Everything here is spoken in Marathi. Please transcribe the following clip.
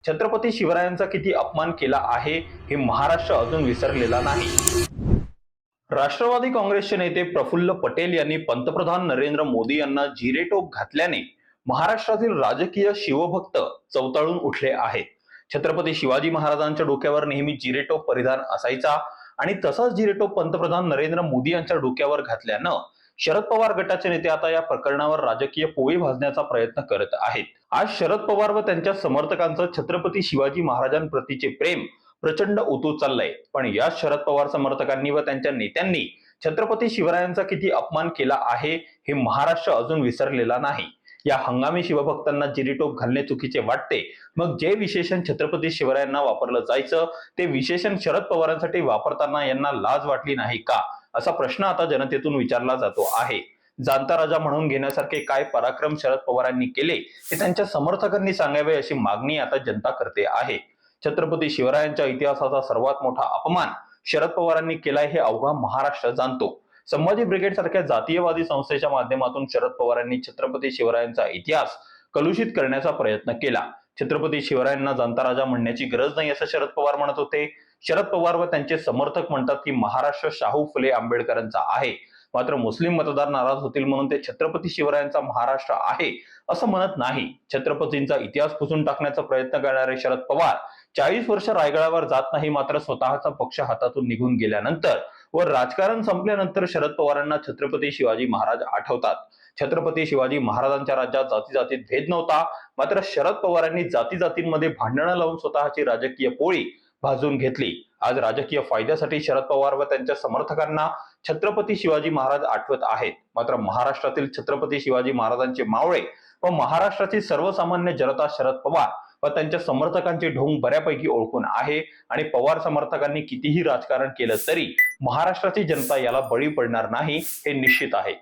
छत्रपती शिवरायांचा किती अपमान केला आहे हे महाराष्ट्र अजून विसरलेला नाही। राष्ट्रवादी काँग्रेसचे नेते प्रफुल्ल पटेल यांनी पंतप्रधान नरेंद्र मोदी यांना जिरेटोप घातल्याने महाराष्ट्रातील राजकीय शिवभक्त चवताळून उठले आहेत। छत्रपती शिवाजी महाराजांच्या डोक्यावर नेहमी जिरेटोप परिधान असायचा आणि तसाच जिरेटोप पंतप्रधान नरेंद्र मोदी यांच्या डोक्यावर घातल्यानं शरद पवार गटाचे नेते आता या प्रकरणावर राजकीय पोळी भाजण्याचा प्रयत्न करत आहेत। आज शरद पवार व त्यांच्या समर्थकांचं छत्रपती शिवाजी महाराजांप्रतीचे प्रेम प्रचंड ओतू चाललंय, पण या शरद पवार समर्थकांनी व त्यांच्या नेत्यांनी छत्रपती शिवरायांचा किती अपमान केला आहे हे महाराष्ट्र अजून विसरलेला नाही। या हंगामी शिवभक्तांना जिरीटोप घालणे चुकीचे वाटते, मग जे विशेषण छत्रपती शिवरायांना वापरलं जायचं ते विशेषण शरद पवारांसाठी वापरताना यांना लाज वाटली नाही का, असा प्रश्न आता जनतेतून विचारला जातो आहे। जाणता राजा म्हणून घेण्यासारखे काय पराक्रम शरद पवारांनी केले हे त्यांच्या समर्थकांनी सांगावे अशी मागणी आता जनता करते आहे। छत्रपती शिवरायांच्या इतिहासाचा सर्वात मोठा अपमान शरद पवारांनी केलाय हे अवघा महाराष्ट्र जाणतो। संभाजी ब्रिगेड सारख्या जातीयवादी संस्थेच्या माध्यमातून शरद पवारांनी छत्रपती शिवरायांचा इतिहास कलुषित करण्याचा प्रयत्न केला। छत्रपती शिवरायांना जाणता राजा म्हणण्याची गरज नाही असं शरद पवार म्हणत होते। शरद पवार व त्यांचे समर्थक म्हणतात की महाराष्ट्र शाहू फुले आंबेडकरांचा आहे, मात्र मुस्लिम मतदार नाराज होतील म्हणून ते छत्रपती शिवरायांचा महाराष्ट्र आहे असं म्हणत नाही। छत्रपतींचा इतिहास पुसून टाकण्याचा प्रयत्न करणारे शरद पवार 40 वर्ष रायगडावर जात नाही, मात्र स्वतःचा पक्ष हातातून निघून गेल्यानंतर व राजकारण संपल्यानंतर शरद पवारांना छत्रपती शिवाजी महाराज आठवतात। छत्रपती शिवाजी महाराजांच्या राज्यात जातीजातीत भेद नव्हता, मात्र शरद पवारांनी जातीजातींमध्ये भांडणं लावून स्वतःची राजकीय पोळी भाजून घेतली। आज राजकीय फायद्यासाठी शरद पवार व त्यांच्या समर्थकांना छत्रपती शिवाजी महाराज आठवत आहेत, मात्र महाराष्ट्रातील छत्रपती शिवाजी महाराजांचे मावळे व महाराष्ट्राची सर्वसामान्य जनता शरद पवार व त्यांच्या समर्थकांचे ढोंग बऱ्यापैकी ओळखून आहे आणि पवार समर्थकांनी कितीही राजकारण केलं तरी महाराष्ट्राची जनता याला बळी पडणार नाही हे निश्चित आहे।